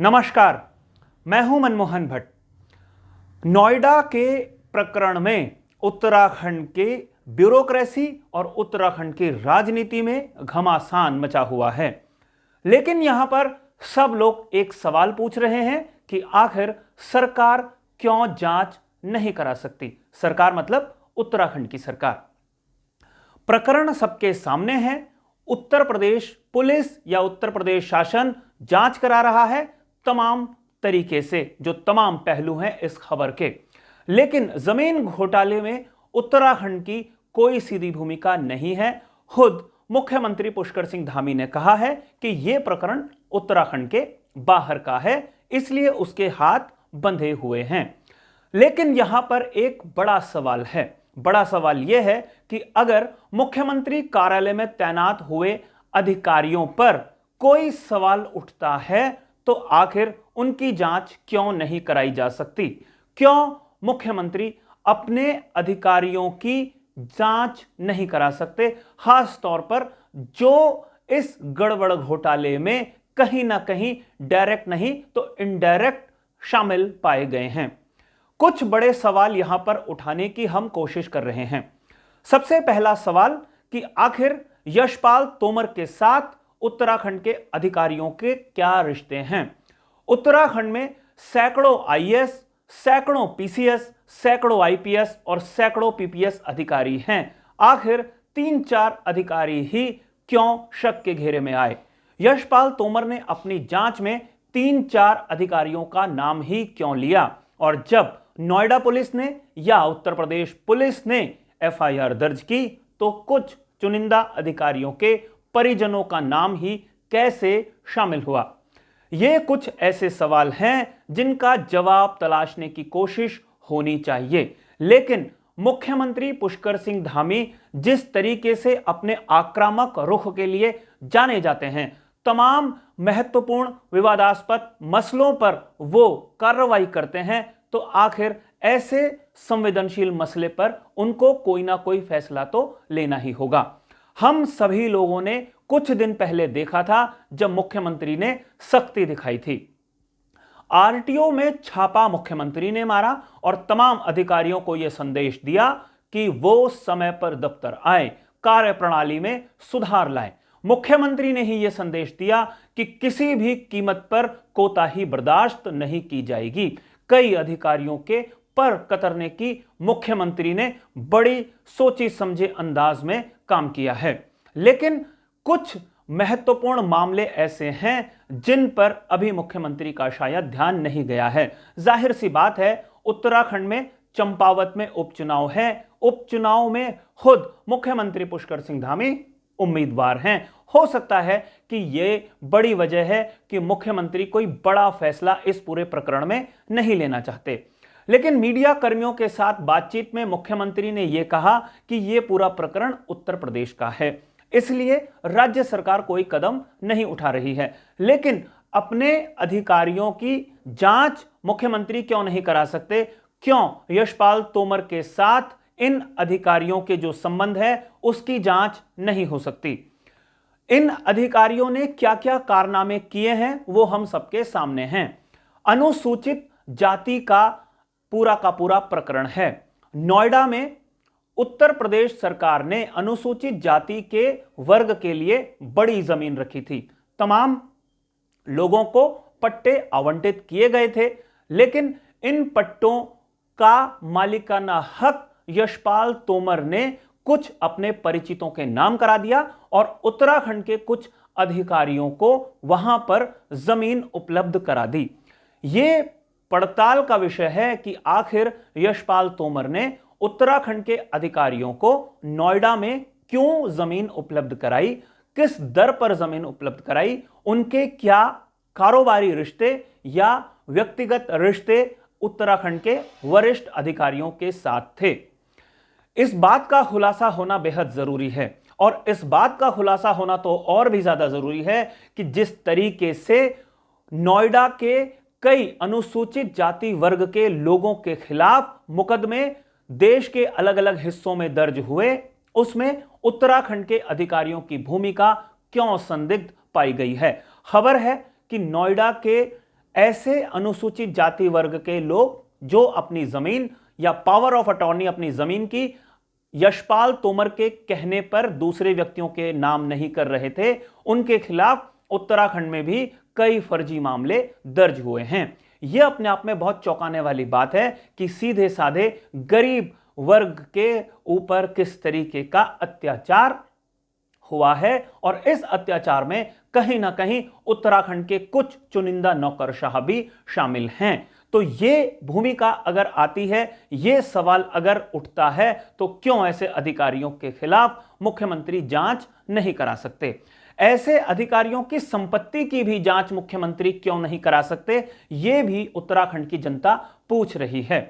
नमस्कार, मैं हूं मनमोहन भट्ट। नोएडा के प्रकरण में उत्तराखंड के ब्यूरोक्रेसी और उत्तराखंड की राजनीति में घमासान मचा हुआ है। लेकिन यहां पर सब लोग एक सवाल पूछ रहे हैं कि आखिर सरकार क्यों जांच नहीं करा सकती। सरकार मतलब उत्तराखंड की सरकार। प्रकरण सबके सामने है। उत्तर प्रदेश पुलिस या उत्तर प्रदेश शासन जांच करा रहा है तमाम तरीके से, जो तमाम पहलू हैं इस खबर के। लेकिन जमीन घोटाले में उत्तराखंड की कोई सीधी भूमिका नहीं है। खुद मुख्यमंत्री पुष्कर सिंह धामी ने कहा है कि यह प्रकरण उत्तराखंड के बाहर का है, इसलिए उसके हाथ बंधे हुए हैं। लेकिन यहां पर एक बड़ा सवाल है। बड़ा सवाल यह है कि अगर मुख्यमंत्री कार्यालय में तैनात हुए अधिकारियों पर कोई सवाल उठता है तो आखिर उनकी जांच क्यों नहीं कराई जा सकती? क्यों मुख्यमंत्री अपने अधिकारियों की जांच नहीं करा सकते, खास तौर पर जो इस गड़बड़ घोटाले में कहीं ना कहीं डायरेक्ट नहीं तो इनडायरेक्ट शामिल पाए गए हैं? कुछ बड़े सवाल यहां पर उठाने की हम कोशिश कर रहे हैं। सबसे पहला सवाल कि आखिर यशपाल तोमर के साथ उत्तराखंड के अधिकारियों के क्या रिश्ते हैं? उत्तराखंड में सैकड़ों आईएएस, सैकड़ों पीसीएस, सैकड़ों आईपीएस और सैकड़ों पीपीएस अधिकारी हैं। आखिर 3-4 अधिकारी ही क्यों शक के घेरे में आए? यशपाल तोमर ने अपनी जांच में 3-4 अधिकारियों का नाम ही क्यों लिया? और जब नोएडा पुलिस ने या उत्तर प्रदेश पुलिस ने एफआईआर दर्ज की तो कुछ चुनिंदा अधिकारियों के परिजनों का नाम ही कैसे शामिल हुआ? ये कुछ ऐसे सवाल हैं जिनका जवाब तलाशने की कोशिश होनी चाहिए। लेकिन मुख्यमंत्री पुष्कर सिंह धामी जिस तरीके से अपने आक्रामक रुख के लिए जाने जाते हैं, तमाम महत्वपूर्ण विवादास्पद मसलों पर वो कार्रवाई करते हैं, तो आखिर ऐसे संवेदनशील मसले पर उनको कोई ना कोई फैसला तो लेना ही होगा। हम सभी लोगों ने कुछ दिन पहले देखा था जब मुख्यमंत्री ने सख्ती दिखाई थी। आरटीओ में छापा मुख्यमंत्री ने मारा और तमाम अधिकारियों को यह संदेश दिया कि वो समय पर दफ्तर आए, कार्यप्रणाली में सुधार लाएं। मुख्यमंत्री ने ही यह संदेश दिया कि किसी भी कीमत पर कोताही बर्दाश्त नहीं की जाएगी। कई अधिकारियों के पर कतरने की मुख्यमंत्री ने बड़ी सोची समझे अंदाज में काम किया है। लेकिन कुछ महत्वपूर्ण मामले ऐसे हैं जिन पर अभी मुख्यमंत्री का शायद ध्यान नहीं गया है। जाहिर सी बात है, उत्तराखंड में चंपावत में उपचुनाव है। उपचुनाव में खुद मुख्यमंत्री पुष्कर सिंह धामी उम्मीदवार हैं। हो सकता है कि यह बड़ी वजह है कि मुख्यमंत्री कोई बड़ा फैसला इस पूरे प्रकरण में नहीं लेना चाहते। लेकिन मीडिया कर्मियों के साथ बातचीत में मुख्यमंत्री ने यह कहा कि यह पूरा प्रकरण उत्तर प्रदेश का है, इसलिए राज्य सरकार कोई कदम नहीं उठा रही है। लेकिन अपने अधिकारियों की जांच मुख्यमंत्री क्यों नहीं करा सकते? क्यों यशपाल तोमर के साथ इन अधिकारियों के जो संबंध है उसकी जांच नहीं हो सकती? इन अधिकारियों ने क्या क्या कारनामे किए हैं वो हम सबके सामने हैं। अनुसूचित जाति का पूरा प्रकरण है। नोएडा में उत्तर प्रदेश सरकार ने अनुसूचित जाति के वर्ग के लिए बड़ी जमीन रखी थी। तमाम लोगों को पट्टे आवंटित किए गए थे, लेकिन इन पट्टों का मालिकाना हक यशपाल तोमर ने कुछ अपने परिचितों के नाम करा दिया और उत्तराखंड के कुछ अधिकारियों को वहां पर जमीन उपलब्ध करा दी। यह पड़ताल का विषय है कि आखिर यशपाल तोमर ने उत्तराखंड के अधिकारियों को नोएडा में क्यों जमीन उपलब्ध कराई, किस दर पर जमीन उपलब्ध कराई, उनके क्या कारोबारी रिश्ते या व्यक्तिगत रिश्ते उत्तराखंड के वरिष्ठ अधिकारियों के साथ थे। इस बात का खुलासा होना बेहद जरूरी है। और इस बात का खुलासा होना तो और भी ज्यादा जरूरी है कि जिस तरीके से नोएडा के कई अनुसूचित जाति वर्ग के लोगों के खिलाफ मुकदमे देश के अलग अलग हिस्सों में दर्ज हुए, उसमें उत्तराखंड के अधिकारियों की भूमिका क्यों संदिग्ध पाई गई है। खबर है कि नोएडा के ऐसे अनुसूचित जाति वर्ग के लोग जो अपनी जमीन या पावर ऑफ अटॉर्नी अपनी जमीन की यशपाल तोमर के कहने पर दूसरे व्यक्तियों के नाम नहीं कर रहे थे, उनके खिलाफ उत्तराखंड में भी कई फर्जी मामले दर्ज हुए हैं। यह अपने आप में बहुत चौंकाने वाली बात है कि सीधे साधे गरीब वर्ग के ऊपर किस तरीके का अत्याचार हुआ है, और इस अत्याचार में कहीं ना कहीं उत्तराखंड के कुछ चुनिंदा नौकरशाह भी शामिल हैं। तो ये भूमिका अगर आती है, ये सवाल अगर उठता है, तो क्यों ऐसे अधिकारियों के खिलाफ मुख्यमंत्री जांच नहीं करा सकते? ऐसे अधिकारियों की संपत्ति की भी जांच मुख्यमंत्री क्यों नहीं करा सकते? ये भी उत्तराखंड की जनता पूछ रही है।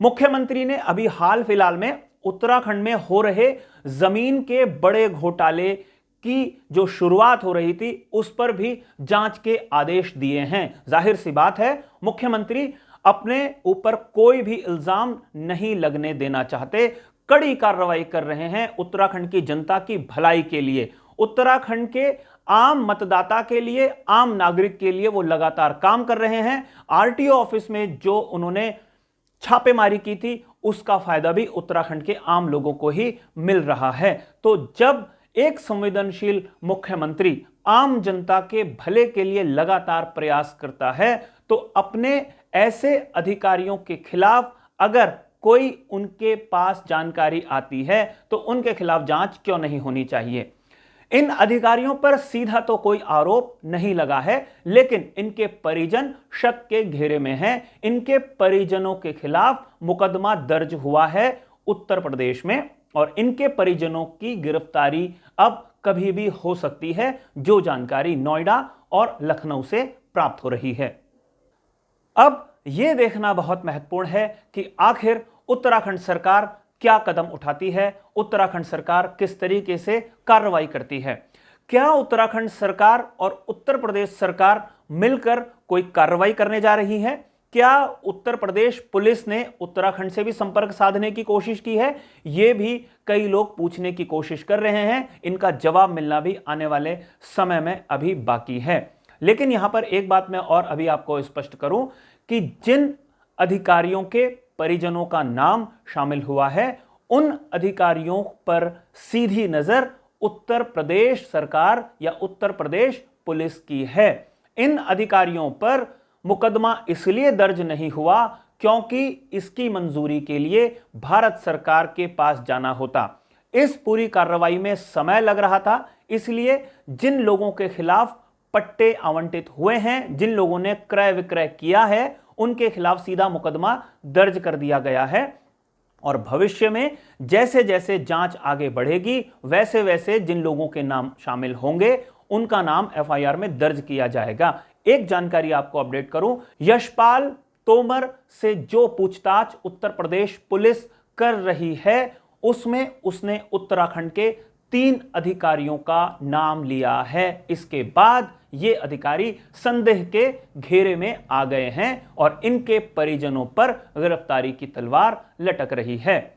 मुख्यमंत्री ने अभी हाल फिलहाल में उत्तराखंड में हो रहे जमीन के बड़े घोटाले की जो शुरुआत हो रही थी, उस पर भी जांच के आदेश दिए हैं। जाहिर सी बात है, मुख्यमंत्री अपने ऊपर कोई भी इल्जाम नहीं लगने देना चाहते, कड़ी कार्रवाई कर रहे हैं उत्तराखंड की जनता की भलाई के लिए, उत्तराखंड के आम मतदाता के लिए, आम नागरिक के लिए वो लगातार काम कर रहे हैं। आरटीओ ऑफिस में जो उन्होंने छापेमारी की थी, उसका फायदा भी उत्तराखंड के आम लोगों को ही मिल रहा है। तो जब एक संवेदनशील मुख्यमंत्री आम जनता के भले के लिए लगातार प्रयास करता है, तो अपने ऐसे अधिकारियों के खिलाफ अगर कोई उनके पास जानकारी आती है, तो उनके खिलाफ जांच क्यों नहीं होनी चाहिए? इन अधिकारियों पर सीधा तो कोई आरोप नहीं लगा है, लेकिन इनके परिजन शक के घेरे में हैं। इनके परिजनों के खिलाफ मुकदमा दर्ज हुआ है उत्तर प्रदेश में, और इनके परिजनों की गिरफ्तारी अब कभी भी हो सकती है, जो जानकारी नोएडा और लखनऊ से प्राप्त हो रही है। अब यह देखना बहुत महत्वपूर्ण है कि आखिर उत्तराखंड सरकार क्या कदम उठाती है, उत्तराखंड सरकार किस तरीके से कार्रवाई करती है। क्या उत्तराखंड सरकार और उत्तर प्रदेश सरकार मिलकर कोई कार्रवाई करने जा रही है? क्या उत्तर प्रदेश पुलिस ने उत्तराखंड से भी संपर्क साधने की कोशिश की है? यह भी कई लोग पूछने की कोशिश कर रहे हैं। इनका जवाब मिलना भी आने वाले समय में अभी बाकी है। लेकिन यहां पर एक बात मैं और अभी आपको स्पष्ट करूं कि जिन अधिकारियों के परिजनों का नाम शामिल हुआ है, उन अधिकारियों पर सीधी नजर उत्तर प्रदेश सरकार या उत्तर प्रदेश पुलिस की है। इन अधिकारियों पर मुकदमा इसलिए दर्ज नहीं हुआ क्योंकि इसकी मंजूरी के लिए भारत सरकार के पास जाना होता। इस पूरी कार्रवाई में समय लग रहा था, इसलिए जिन लोगों के खिलाफ पट्टे आवंटित हुए हैं, जिन लोगों ने क्रय विक्रय किया है, उनके खिलाफ सीधा मुकदमा दर्ज कर दिया गया है। और भविष्य में जैसे जैसे जांच आगे बढ़ेगी, वैसे वैसे जिन लोगों के नाम शामिल होंगे, उनका नाम एफआईआर में दर्ज किया जाएगा। एक जानकारी आपको अपडेट करूं, यशपाल तोमर से जो पूछताछ उत्तर प्रदेश पुलिस कर रही है, उसमें उसने उत्तराखंड के 3 अधिकारियों का नाम लिया है। इसके बाद ये अधिकारी संदेह के घेरे में आ गए हैं और इनके परिजनों पर गिरफ्तारी की तलवार लटक रही है।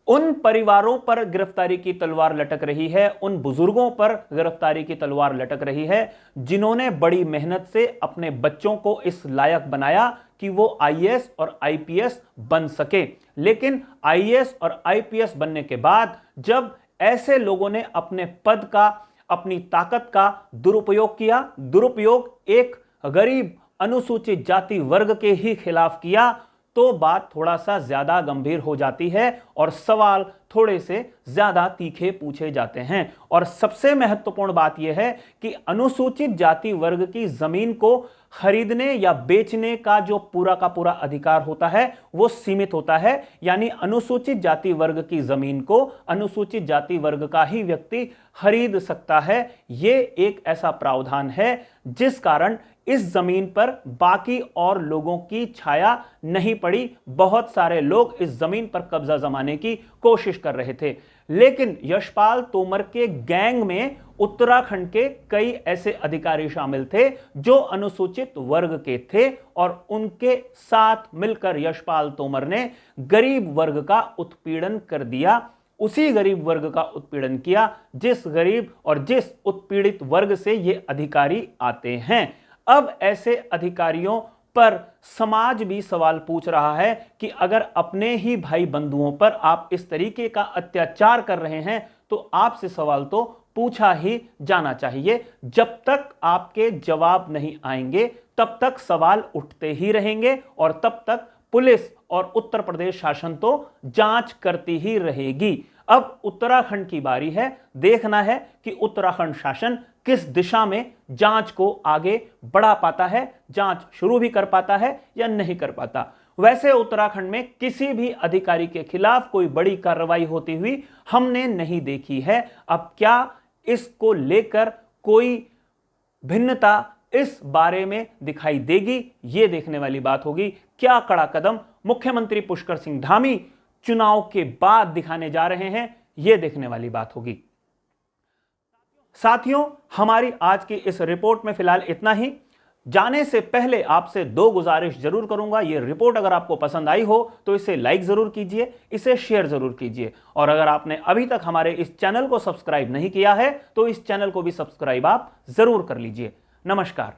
उन परिवारों पर गिरफ्तारी की तलवार लटक रही है, उन बुजुर्गों पर गिरफ्तारी की तलवार लटक रही है, जिन्होंने बड़ी मेहनत से अपने बच्चों को इस लायक बनाया कि वो आईएएस और आईपीएस बन सके। लेकिन आईएएस और आईपीएस बनने के बाद जब ऐसे लोगों ने अपने पद का, अपनी ताकत का दुरुपयोग किया, दुरुपयोग एक गरीब अनुसूचित जाति वर्ग के ही खिलाफ किया, तो बात थोड़ा सा ज्यादा गंभीर हो जाती है और सवाल थोड़े से ज्यादा तीखे पूछे जाते हैं। और सबसे महत्वपूर्ण बात यह है कि अनुसूचित जाति वर्ग की जमीन को खरीदने या बेचने का जो पूरा का पूरा अधिकार होता है, वो सीमित होता है। यानी अनुसूचित जाति वर्ग की जमीन को अनुसूचित जाति वर्ग का ही व्यक्ति खरीद सकता है। ये एक ऐसा प्रावधान है जिस कारण इस जमीन पर बाकी और लोगों की छाया नहीं पड़ी। बहुत सारे लोग इस जमीन पर कब्जा जमाने की कोशिश कर रहे थे, लेकिन यशपाल तोमर के गैंग में उत्तराखंड के कई ऐसे अधिकारी शामिल थे जो अनुसूचित वर्ग के थे, और उनके साथ मिलकर यशपाल तोमर ने गरीब वर्ग का उत्पीड़न कर दिया। उसी गरीब वर्ग का उत्पीड़न किया जिस गरीब और जिस उत्पीड़ित वर्ग से ये अधिकारी आते हैं। अब ऐसे अधिकारियों पर समाज भी सवाल पूछ रहा है कि अगर अपने ही भाई बंधुओं पर आप इस तरीके का अत्याचार कर रहे हैं तो आपसे सवाल तो पूछा ही जाना चाहिए। जब तक आपके जवाब नहीं आएंगे तब तक सवाल उठते ही रहेंगे और तब तक पुलिस और उत्तर प्रदेश शासन तो जांच करती ही रहेगी। अब उत्तराखंड की बारी है, देखना है कि उत्तराखंड शासन किस दिशा में जांच को आगे बढ़ा पाता है, जांच शुरू भी कर पाता है या नहीं कर पाता। वैसे उत्तराखंड में किसी भी अधिकारी के खिलाफ कोई बड़ी कार्रवाई होती हुई हमने नहीं देखी है। अब क्या इसको लेकर कोई भिन्नता इस बारे में दिखाई देगी, यह देखने वाली बात होगी। क्या कड़ा कदम मुख्यमंत्री पुष्कर सिंह धामी चुनाव के बाद दिखाने जा रहे हैं, यह देखने वाली बात होगी। साथियों, हमारी आज की इस रिपोर्ट में फिलहाल इतना ही। जाने से पहले आपसे दो गुजारिश जरूर करूंगा। यह रिपोर्ट अगर आपको पसंद आई हो तो इसे लाइक जरूर कीजिए, इसे शेयर जरूर कीजिए, और अगर आपने अभी तक हमारे इस चैनल को सब्सक्राइब नहीं किया है तो इस चैनल को भी सब्सक्राइब आप जरूर कर लीजिए। नमस्कार।